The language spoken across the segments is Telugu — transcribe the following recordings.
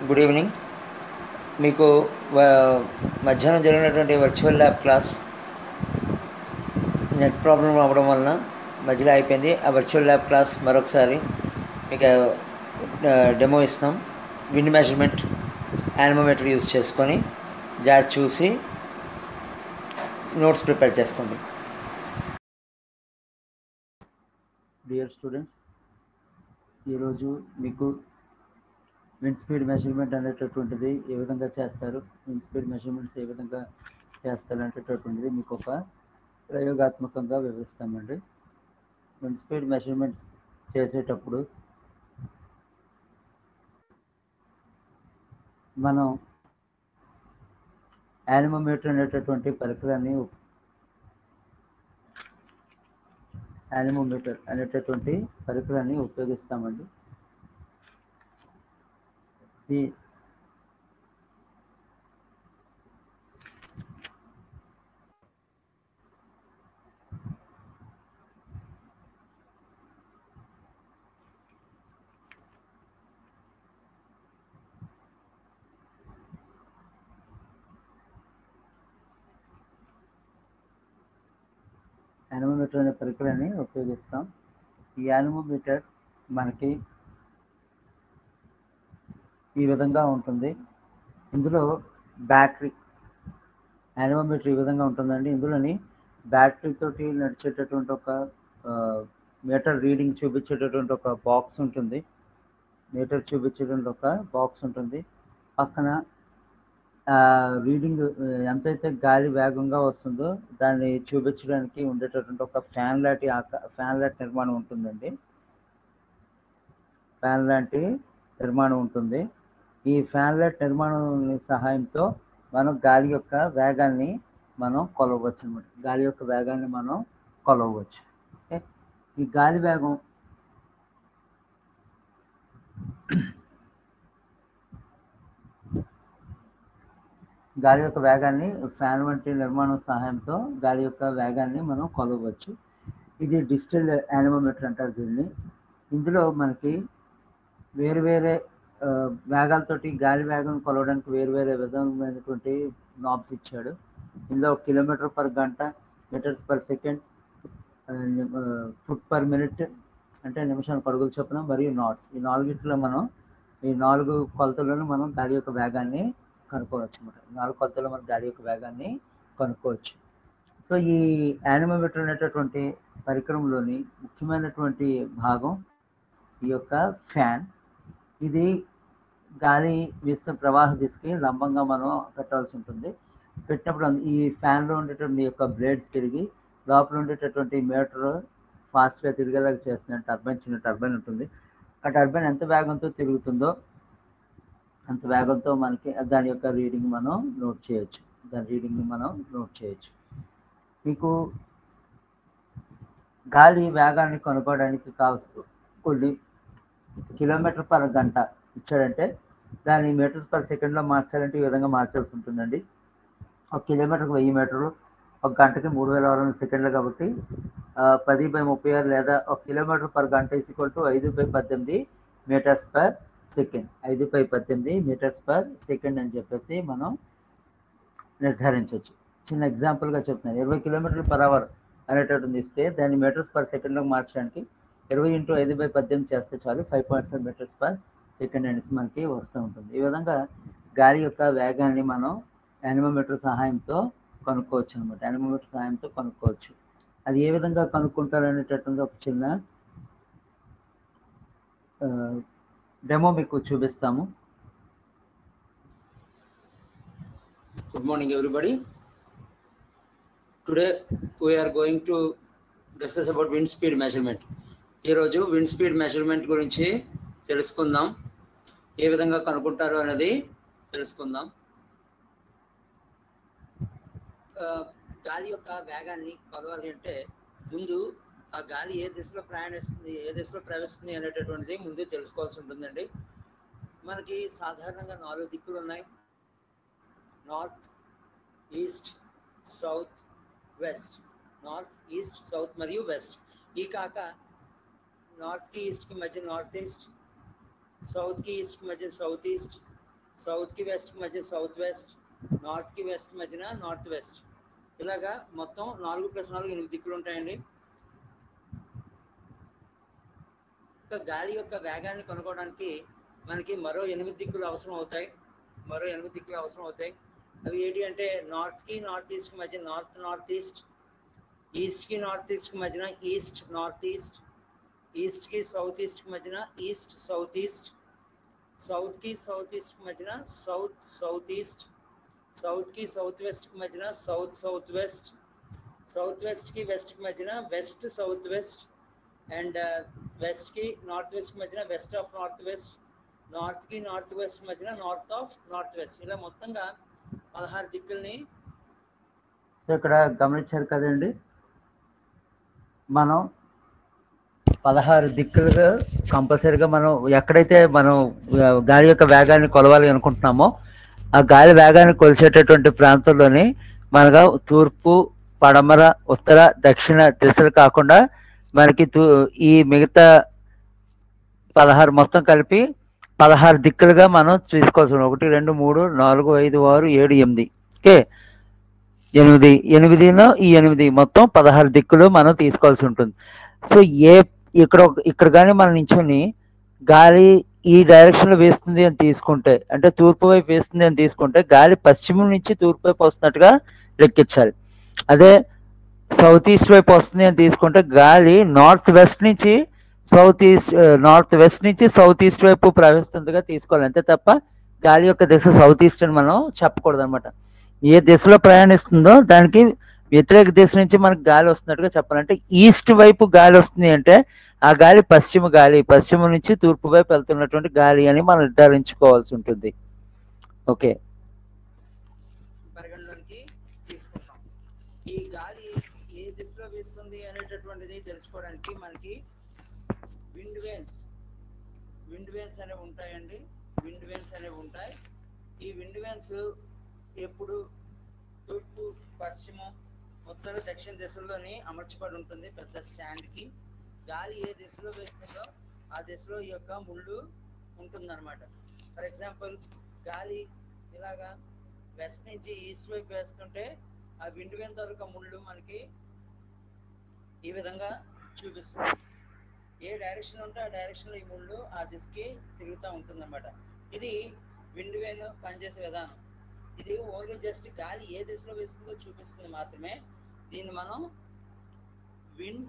Good evening. మీకు మధ్యాహ్నం జరిగినటువంటి virtual lab class net problem అవ్వడం వలన మధ్యలో అయిపోయింది. ఆ వర్చువల్ ల్యాబ్ క్లాస్ మరొకసారి మీకు డెమో ఇస్తున్నాం. విండ్ మెజర్మెంట్ యానిమోమీటర్ యూజ్ చేసుకొని జాగ్రత్త చూసి నోట్స్ ప్రిపేర్ చేసుకోండి. డియర్ స్టూడెంట్స్, ఈరోజు మీకు విండ్ స్పీడ్ మెజర్మెంట్ అనేటటువంటిది ఏ విధంగా చేస్తారు, విండ్ స్పీడ్ మెజర్మెంట్స్ ఏ విధంగా చేస్తారు అనేటటువంటిది మీకు ఒక ప్రయోగాత్మకంగా వివరిస్తామండి. విండ్ స్పీడ్ మెజర్మెంట్స్ చేసేటప్పుడు మనం యానిమోమీటర్ అనేటటువంటి పరికరాన్ని ఉపయోగిస్తామండి. ఈ యానిమోమీటర్ అనే పరికరాన్ని ఉపయోగిస్తాం. ఈ యానిమోమీటర్ మనకి ఈ విధంగా ఉంటుంది. ఇందులో బ్యాటరీ యానిమోమీటర్ ఈ విధంగా ఉంటుందండి. ఇందులోని బ్యాటరీ తోటి నడిచేటటువంటి ఒక మీటర్ రీడింగ్ చూపించేటటువంటి ఒక బాక్స్ ఉంటుంది. పక్కన రీడింగ్ ఎంతైతే గాలి వేగంగా వస్తుందో దాన్ని చూపించడానికి ఉండేటటువంటి ఒక ఫ్యాన్ లాంటి నిర్మాణం ఉంటుందండి. ఈ ఫ్యాన్ లాంటి నిర్మాణం సహాయంతో మనం గాలి యొక్క వేగాన్ని మనం కొలవచ్చు అనమాట. ఈ గాలి యొక్క వేగాన్ని ఫ్యాన్ వంటి నిర్మాణం సహాయంతో గాలి యొక్క వేగాన్ని మనం కొలవచ్చు. ఇది డిజిటల్ యానిమోమీటర్ అంటారు దీన్ని. ఇందులో మనకి వేరే వేగాలతోటి గాలి వేగం కొలవడానికి వేరే విధమైనటువంటి నాబ్స్ ఇచ్చాడు. ఇందులో కిలోమీటర్ పర్ గంట, metres per second, foot per minute అంటే నిమిషానికి అడుగులు చొప్పున, మరియు నాట్స్. ఈ 4 మనం ఈ 4 కొలతలను మనం గాలి యొక్క వేగాన్ని కనుక్కోవచ్చు అన్నమాట. సో ఈ యానిమోమీటర్ అనేటటువంటి పరికరంలోని ముఖ్యమైనటువంటి భాగం ఈ యొక్క ఫ్యాన్. ఇది గాలి వీస్తున్న ప్రవాహ దిశకి లంబంగా మనం పెట్టాల్సి ఉంటుంది. పెట్టినప్పుడు ఈ ఫ్యాన్లో ఉండేటువంటి యొక్క బ్లేడ్స్ తిరిగి లోపల ఉండేటటువంటి మీటర్ ఫాస్ట్గా తిరిగేలాగా చేస్తుంది. చిన్న టర్బైన్ ఉంటుంది. ఆ టర్బైన్ ఎంత వేగంతో తిరుగుతుందో అంత వేగంతో మనకి దాని యొక్క రీడింగ్ మనం నోట్ చేయొచ్చు. మీకు గాలి వేగాన్ని కనుక్కోవడానికి కావాల్సిన కొన్ని కిలోమీటర్ పర్ గంట ఇచ్చాడంటే దాన్ని మీటర్స్ పర్ సెకండ్లో మార్చాలంటే ఈ విధంగా మార్చాల్సి ఉంటుందండి. ఒక కిలోమీటర్కి 1000 మీటర్లు, ఒక గంటకి 3600 సెకండ్లు. కాబట్టి 10/36 లేదా 1 కిలోమీటర్ పర్ గంట = 5/18 metres per second. 5/18 metres per second అని చెప్పేసి మనం నిర్ధారించవచ్చు. చిన్న ఎగ్జాంపుల్గా చెప్తున్నాను. 20 కిలోమీటర్లు పర్ అవర్ అనేటటువంటి ఇస్తే దాన్ని మీటర్స్ పర్ సెకండ్లో మార్చడానికి 20 × 5/18 చేస్తే చాలు 5.5 మీటర్స్ పర్ సెకండ్ అనేసి మనకి వస్తూ ఉంటుంది. ఈ విధంగా గాలి యొక్క వేగాన్ని మనం యానిమోమీటర్ సహాయంతో కనుక్కోవచ్చు. అది ఏ విధంగా కనుక్కుంటారు అనేటటువంటి ఒక చిన్న డెమో మీకు చూపిస్తాము. Good morning everybody. Today we are going to discuss about wind speed measurement. ఈరోజు విండ్ స్పీడ్ మెజర్మెంట్ గురించి తెలుసుకుందాం. ఏ విధంగా కనుక్కుంటారు అనేది తెలుసుకుందాం. గాలి యొక్క వేగాన్ని కొలవాలి అంటే ముందు ఆ గాలి ఏ దిశలో ప్రయాణిస్తుంది అనేటటువంటిది ముందు తెలుసుకోవాల్సి ఉంటుందండి. మనకి సాధారణంగా 4 దిక్కులు ఉన్నాయి: north, east, south, west. North, east, south మరియు వెస్ట్. ఈ కాక నార్త్కి ఈస్ట్కి మధ్య నార్త్ ఈస్ట్, సౌత్కి ఈస్ట్కి మధ్య సౌత్ ఈస్ట్, సౌత్కి వెస్ట్కి మధ్య సౌత్ వెస్ట్, నార్త్కి వెస్ట్ మధ్యన నార్త్ వెస్ట్. ఇలాగా మొత్తం 4+4 8 దిక్కులు ఉంటాయండి. గాలి యొక్క వేగాన్ని కనుక్కోవడానికి మనకి మరో 8 దిక్కులు అవసరం అవుతాయి. అవి ఏంటి అంటే నార్త్కి నార్త్ ఈస్ట్కి మధ్య నార్త్ నార్త్ ఈస్ట్, ఈస్ట్కి నార్త్ ఈస్ట్కి మధ్యన ఈస్ట్ నార్త్ ఈస్ట్, ఈస్ట్కి సౌత్ ఈస్ట్కి మధ్యన ఈస్ట్ సౌత్ ఈస్ట్, సౌత్కి సౌత్ ఈస్ట్కి మధ్యన సౌత్ సౌత్ ఈస్ట్, సౌత్కి సౌత్ వెస్ట్కి మధ్యన సౌత్ సౌత్ వెస్ట్, సౌత్ వెస్ట్కి వెస్ట్కి మధ్యన వెస్ట్ సౌత్ వెస్ట్, అండ్ వెస్ట్కి నార్త్ వెస్ట్కి మధ్యన వెస్ట్ ఆఫ్ నార్త్ వెస్ట్, నార్త్కి నార్త్ వెస్ట్ మధ్యన నార్త్ ఆఫ్ నార్త్ వెస్ట్. ఇలా మొత్తంగా 16 దిక్కుల్ని ఇక్కడ గమనించారు కదండి. మనం 16 దిక్కులుగా కంపల్సరీగా మనం ఎక్కడైతే మనం గాలి యొక్క వేగాన్ని కొలవాలి అనుకుంటున్నామో ఆ గాలి వేగాన్ని కొలిచేటటువంటి ప్రాంతంలోని మనగా తూర్పు, పడమర, ఉత్తర, దక్షిణ దిశలు కాకుండా మనకి ఈ మిగతా 16 మొత్తం కలిపి 16 దిక్కులుగా మనం చూసుకోవాల్సి 1 2 3 4 5 6 7 8 ఓకే 8 ఈ 8 మొత్తం 16 దిక్కులు మనం తీసుకోవాల్సి ఉంటుంది. సో ఇక్కడ కానీ మనం నించుని గాలి ఈ డైరెక్షన్లో వేస్తుంది అని తీసుకుంటే, అంటే తూర్పు వైపు వేస్తుంది అని తీసుకుంటే గాలి పశ్చిమం నుంచి తూర్పు వైపు వస్తున్నట్టుగా లెక్కించాలి. అదే సౌత్ ఈస్ట్ వైపు వస్తుంది అని తీసుకుంటే గాలి నార్త్ వెస్ట్ నుంచి సౌత్ ఈస్ట్ వైపు ప్రవహిస్తుందిగా తీసుకోవాలి. అంతే తప్ప గాలి యొక్క దిశ సౌత్ ఈస్ట్ అని మనం చెప్పకూడదు అనమాట. ఏ దిశలో ప్రయాణిస్తుందో దానికి వ్యతిరేక దిశ నుంచి మనకు గాలి వస్తున్నట్టుగా చెప్పాలంటే ఈస్ట్ వైపు గాలి వస్తుంది అంటే ఆ గాలి పశ్చిమ నుంచి తూర్పు వైపు వెళ్తున్నటువంటి గాలి అని మనం నిర్ధారించుకోవాల్సి ఉంటుంది. ఓకే, పరిగణలోకి తీసుకుంటాం. ఈ గాలి ఏ దిశలో వీస్తుంది అనేటటువంటిది తెలుసుకోవడానికి మనకి విండ్ వేన్స్ అనేవి ఉంటాయండి. ఈ విండ్ వేన్స్ ఎప్పుడు తూర్పు, పశ్చిమం, ఉత్తర, దక్షిణ దిశల్లోని అమర్చబడి ఉంటుంది. పెద్ద స్టాండ్కి గాలి ఏ దిశలో వేస్తుందో ఆ దిశలో ఈ యొక్క ముళ్ళు ఉంటుందన్నమాట. ఫర్ ఎగ్జాంపుల్ గాలి ఇలాగా వెస్ట్ నుంచి ఈస్ట్ వైపు వేస్తుంటే ఆ విండ్ వేన్ తాలూకా ముళ్ళు మనకి ఈ విధంగా చూపిస్తుంది. ఏ డైరెక్షన్ ఉంటే ఆ డైరెక్షన్లో ఈ ముళ్ళు ఆ దిశకి తిరుగుతూ ఉంటుంది అన్నమాట. ఇది విండ్ వేన్ పనిచేసే విధానం. ఇది ఓన్లీ జస్ట్ గాలి ఏ దిశలో వేస్తుందో చూపిస్తుంది మాత్రమే. దీన్ని మనం విండ్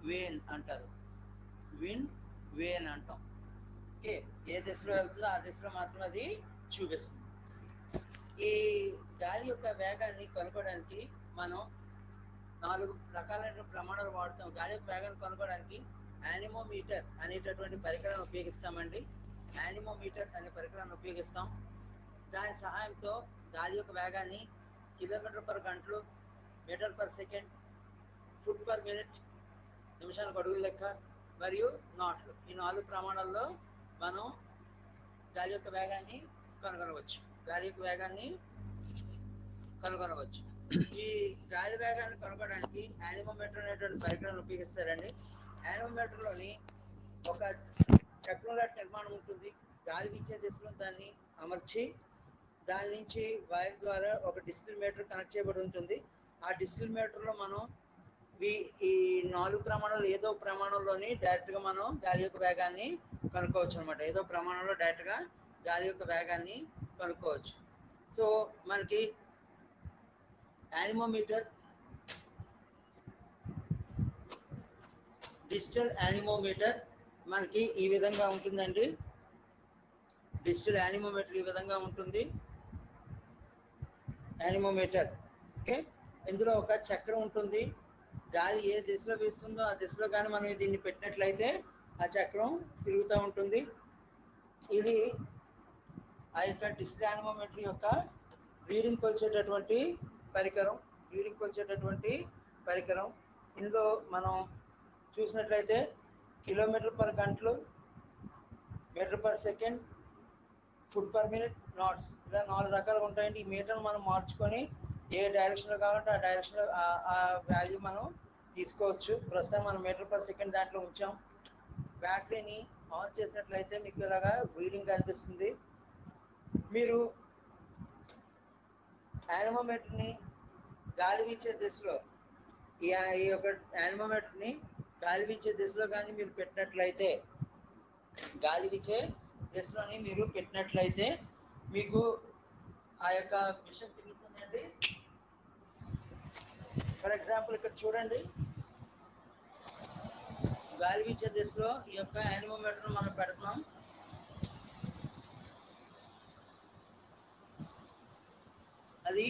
వేన్ అంటారు. ఓకే, ఏ దిశలో వెళ్తుందో ఆ దిశలో మాత్రమే అది చూపిస్తుంది. ఈ గాలి యొక్క వేగాన్ని కనుక్కోవడానికి మనం 4 రకాలైన ప్రమాణాలు వాడుతాం. గాలి యొక్క వేగాన్ని కనుక్కోవడానికి యానిమోమీటర్ అనేటటువంటి పరికరాన్ని ఉపయోగిస్తామండి. దాని సహాయంతో గాలి యొక్క వేగాన్ని km/గంటలు, m/s, ఫుట్/మినిట్, నిమిషానికి అడుగుల లెక్క మరియు నాట్లు, ఈ 4 ప్రమాణాల్లో మనం గాలి యొక్క వేగాన్ని కనుగొనవచ్చు. ఈ గాలి వేగాన్ని కనుగొనడానికి యానిమోమీటర్ అనేటువంటి పరికరాన్ని ఉపయోగిస్తారండి. యానిమోమీటర్లోని ఒక చక్రం లాంటి నిర్మాణం ఉంటుంది. గాలి వీచే దిశలో దాన్ని అమర్చి దాని నుంచి వైర్ ద్వారా ఒక డిజిటల్ మీటర్ కనెక్ట్ చేయబడి ఉంటుంది. ఆ డిజిటల్ మీటర్లో మనం ఈ 4 ప్రమాణాలు ఏదో ప్రమాణంలోని డైరెక్ట్గా మనం గాలి యొక్క వేగాన్ని కనుక్కోవచ్చు అనమాట. ఏదో ప్రమాణంలో డైరెక్ట్గా గాలి యొక్క వేగాన్ని కనుక్కోవచ్చు. సో మనకి యానిమోమీటర్, డిజిటల్ యానిమోమీటర్ మనకి ఈ విధంగా ఉంటుందండి. యానిమోమీటర్ ఓకే, ఇందులో ఒక చక్రం ఉంటుంది. గాలి ఏ దిశలో వీస్తుందో ఆ దిశలో కానీ మనం దీన్ని పెట్టినట్లయితే ఆ చక్రం తిరుగుతూ ఉంటుంది. ఇది ఆ యొక్క డిజిటల్ యానిమోమీటర్ యొక్క రీడింగ్ కొలిచేటటువంటి పరికరం. ఇందులో మనం చూసినట్లయితే km/గంటలు, m/s, ఫుట్/మినిట్, నాట్స్, ఇలా 4 రకాలుగా ఉంటాయండి. ఈ మీటర్ను మనం మార్చుకొని ఏ డైరెక్షన్లో కావాలంటే ఆ డైరెక్షన్లో ఆ వాల్యూ మనం తీసుకోవచ్చు. ప్రస్తుతం మనం m/s దాంట్లో ఉంచాం. బ్యాటరీని ఆన్ చేసినట్లయితే మీకు ఇలాగా రీడింగ్ కనిపిస్తుంది. మీరు యానిమోమీటర్ని గాలి వీచే దిశలో ఈ యొక్క యానిమోమీటర్ని గాలి వీచే దిశలో కానీ మీరు పెట్టినట్లయితే, గాలి వీచే దిశలోని మీరు పెట్టినట్లయితే మీకు ఆ యొక్క మిషన్ తిరుగుతుందండి. ఫర్ ఎగ్జాంపుల్ ఇక్కడ చూడండి, గాలి వీచే దిశలో ఈ యొక్క యానిమోమీటర్ మనం పెడుతున్నాం. అది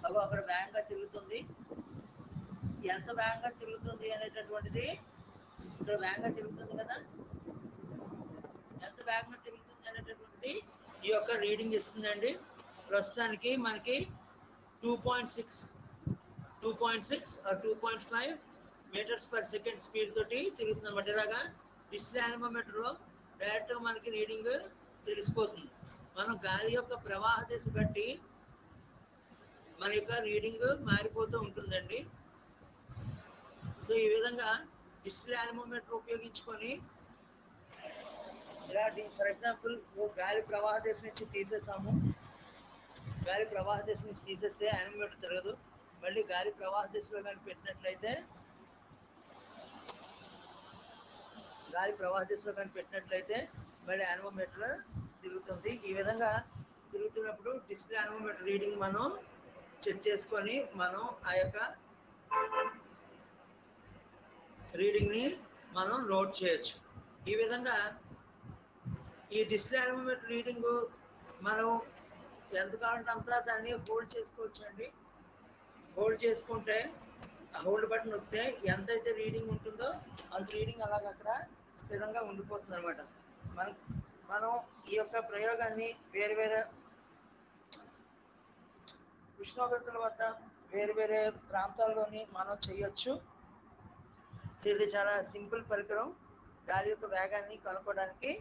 అక్కడ వేగంగా తిరుగుతుంది. ఎంత వేగంగా తిరుగుతుంది అనేటటువంటిది ఇక్కడ వేగంగా తిరుగుతుంది కదా, ఎంత వేగంగా తిరుగుతుంది అనేటటువంటిది ఈ యొక్క రీడింగ్ ఇస్తుందండి. ప్రస్తుతానికి మనకి 2.6 2.5 మీటర్స్ పర్ సెకండ్ స్పీడ్ తోటి తిరుగుతుంది అన్నమాట. ఇలాగా డిస్ప్లే యానిమోమీటర్లో డైరెక్ట్గా మనకి రీడింగ్ తెలిసిపోతుంది. మనం గాలి యొక్క ప్రవాహ దిశ బట్టి మన యొక్క రీడింగ్ మారిపోతూ ఉంటుందండి. సో ఈ విధంగా డిస్ప్లే యానిమోమీటర్ ఉపయోగించుకొని ఇలా ఫర్ ఎగ్జాంపుల్ గాలి ప్రవాహ దిశ నుంచి తీసేసాము. గాలి ప్రవాహ దిశ నుంచి తీసేస్తే యానిమోమీటర్ తిరగదు. మళ్ళీ గాలి ప్రవాహ దిశలో కానీ పెట్టినట్లయితే మళ్ళీ యానిమోమీటర్ తిరుగుతుంది. ఈ విధంగా తిరుగుతున్నప్పుడు డిస్ప్లే యానిమోమీటర్ రీడింగ్ మనం చెక్ చేసుకొని మనం ఆ యొక్క రీడింగ్ని మనం నోట్ చేయొచ్చు. ఈ విధంగా ఈ డిస్ప్లే యానిమోమీటర్ రీడింగ్ మనం ఎంత కావాలంటే అంత దాన్ని హోల్డ్ చేసుకోవచ్చు అండి. హోల్డ్ చేసుకుంటే ఆ హోల్డ్ బటన్ నొక్కితే ఎంతైతే రీడింగ్ ఉంటుందో అంత రీడింగ్ అలాగ అక్కడ స్థిరంగా ఉండిపోతుంది అనమాట. మనం ఈ యొక్క ప్రయోగాన్ని వేరే వేరే ఉష్ణోగ్రతల వద్ద వేరే వేరే ప్రాంతాల్లోని మనం చేయొచ్చు. సో ఇది చాలా సింపుల్ పరికరం. గాలి యొక్క వేగాన్ని కనుక్కోవడానికి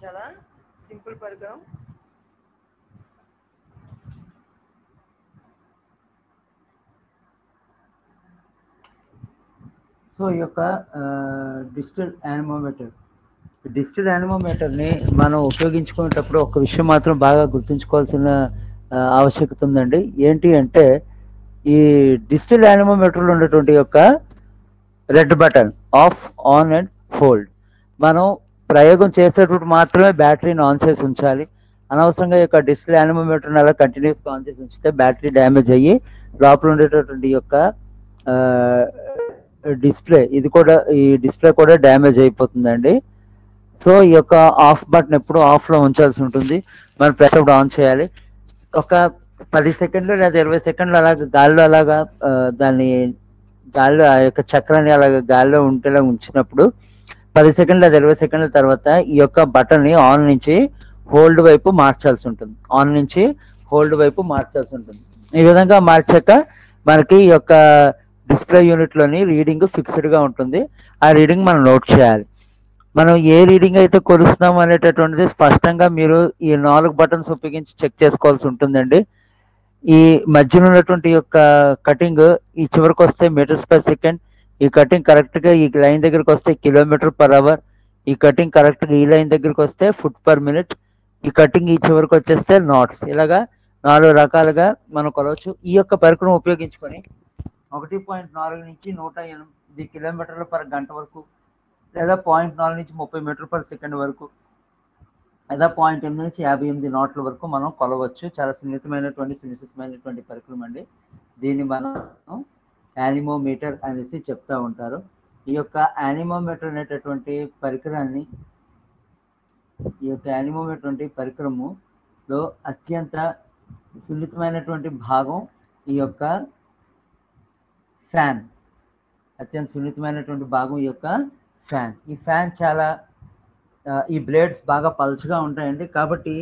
చాలా సింపుల్ పరికరం. సో ఈ యొక్క డిజిటల్ యానిమోమీటర్ని మనం ఉపయోగించుకునేటప్పుడు ఒక విషయం మాత్రం బాగా గుర్తుంచుకోవాల్సిన ఆవశ్యకత ఉందండి. ఏంటి అంటే ఈ డిజిటల్ యానిమోమీటర్లో ఉన్నటువంటి యొక్క red button off, on and hold మనం ప్రయోగం చేసేటప్పుడు మాత్రమే బ్యాటరీని ఆన్ చేసి ఉంచాలి. అనవసరంగా ఈ యొక్క డిజిటల్ యానిమోమీటర్ని అలా కంటిన్యూస్గా ఆన్ చేసి ఉంచితే బ్యాటరీ డ్యామేజ్ అయ్యి లోపల ఉండేటటువంటి యొక్క ఈ డిస్ప్లే కూడా డ్యామేజ్ అయిపోతుందండి. సో ఈ యొక్క ఆఫ్ బటన్ ఎప్పుడు ఆఫ్లో ఉంచాల్సి ఉంటుంది. మనం ప్రెస్ అప్పుడు ఆన్ చేయాలి. ఒక 10 సెకండ్లు లేదా 20 సెకండ్లు అలాగా గాల్లో అలాగా గాల్లో ఆ యొక్క చక్రాన్ని అలాగా గాల్లో ఉంటేలా ఉంచినప్పుడు 10 సెకండ్లు లేదా 20 సెకండ్ల తర్వాత ఈ యొక్క బటన్ని ఆన్ నుంచి హోల్డ్ వైపు మార్చాల్సి ఉంటుంది. ఈ విధంగా మార్చాక మనకి ఈ యొక్క డిస్ప్లే యూనిట్లోని రీడింగ్ ఫిక్స్డ్గా ఉంటుంది. ఆ రీడింగ్ మనం నోట్ చేయాలి. మనం ఏ రీడింగ్ అయితే కొలుస్తున్నాం అనేటటువంటిది స్పష్టంగా మీరు ఈ 4 బటన్స్ ఉపయోగించి చెక్ చేసుకోవాల్సి ఉంటుందండి. ఈ మధ్యలో ఉన్నటువంటి యొక్క కటింగ్ ఈ చివరికి వస్తే మీటర్స్ పర్ సెకండ్, ఈ కటింగ్ కరెక్ట్గా ఈ లైన్ దగ్గరికి వస్తే కిలోమీటర్ పర్ అవర్, ఈ కటింగ్ కరెక్ట్గా ఈ లైన్ దగ్గరికి వస్తే ఫుట్ పర్ మినిట్, ఈ కటింగ్ ఈ చివరికి వచ్చేస్తే నాట్స్. ఇలాగా 4 రకాలుగా మనం కొలవచ్చు. ఈ యొక్క పరికరం ఉపయోగించుకొని 1.4 నుంచి 108 కిలోమీటర్ల పర్ గంట వరకు, లేదా 0.4 నుంచి 30 మీటర్ పర్ సెకండ్ వరకు, లేదా 0.8 నుంచి 58 నాట్ల వరకు మనం కొలవచ్చు. చాలా సున్నితమైనటువంటి పరికరం అండి. దీన్ని మనం యానిమోమీటర్ అనేసి చెప్తూ ఉంటారు. ఈ యొక్క యానిమోమీటర్ అనేటటువంటి పరికరములో అత్యంత సున్నితమైనటువంటి భాగం ఈ యొక్క ఫ్యాన్. ఈ ఫ్యాన్ చాలా ఈ బ్లేడ్స్ బాగా పల్చగా ఉంటాయండి. కాబట్టి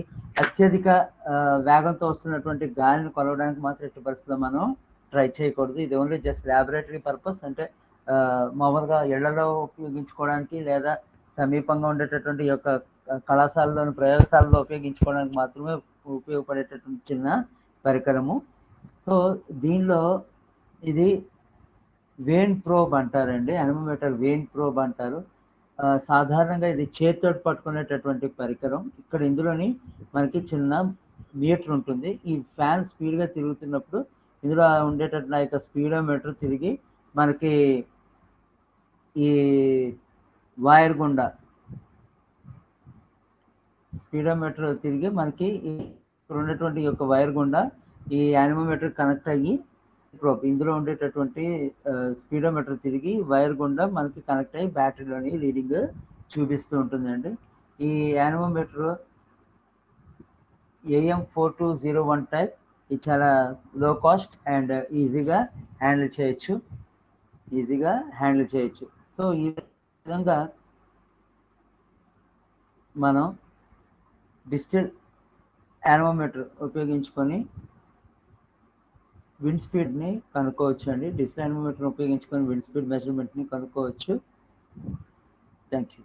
అత్యధిక వేగంతో వస్తున్నటువంటి గాలిని కొలవడానికి మాత్రం ఎట్టి పరిస్థితుల్లో మనం ట్రై చేయకూడదు. ఇది ఓన్లీ జస్ట్ ల్యాబొరేటరీ పర్పస్, అంటే మామూలుగా ఇళ్లలో ఉపయోగించుకోవడానికి లేదా సమీపంగా ఉండేటటువంటి యొక్క కళాశాలలోని ప్రయోగశాలలో ఉపయోగించుకోవడానికి మాత్రమే ఉపయోగపడేటటువంటి చిన్న పరికరము. సో దీనిలో ఇది వేన్ ప్రోబ్ అంటారండి. యానిమోమీటర్ వేన్ ప్రోబ్ అంటారు. సాధారణంగా ఇది చేతితోటి పట్టుకునేటటువంటి పరికరం. ఇక్కడ ఇందులోని మనకి చిన్న మీటర్ ఉంటుంది. ఈ ఫ్యాన్ స్పీడ్‌గా తిరుగుతున్నప్పుడు ఇందులో ఉండేటటువంటి ఆ యొక్క స్పీడోమీటర్ తిరిగి మనకి ఈ వైర్ గుండా స్పీడోమీటర్ తిరిగి మనకి ఇక్కడ ఉన్నటువంటి ఈ యొక్క వైర్ గుండా ఈ యానిమోమీటర్ కనెక్ట్ అయ్యి ప్రోబ్ ఇందులో ఉండేటటువంటి స్పీడోమీటర్ తిరిగి వైర్ గుండా మనకి కనెక్ట్ అయ్యి బ్యాటరీలోని రీడింగ్ చూపిస్తూ ఉంటుందండి. ఈ యానిమోమీటర్ AM4201 టైప్. ఇది చాలా లో కాస్ట్ అండ్ ఈజీగా హ్యాండిల్ చేయొచ్చు. సో ఈ విధంగా మనం డిజిటల్ యానిమోమీటర్ ఉపయోగించుకొని విండ్ స్పీడ్ని కనుక్కోవచ్చు అండి. డిజిటల్ యానిమోమీటర్ ఉపయోగించుకొని విండ్ స్పీడ్ మెజర్మెంట్ని కనుక్కోవచ్చు. Thank you.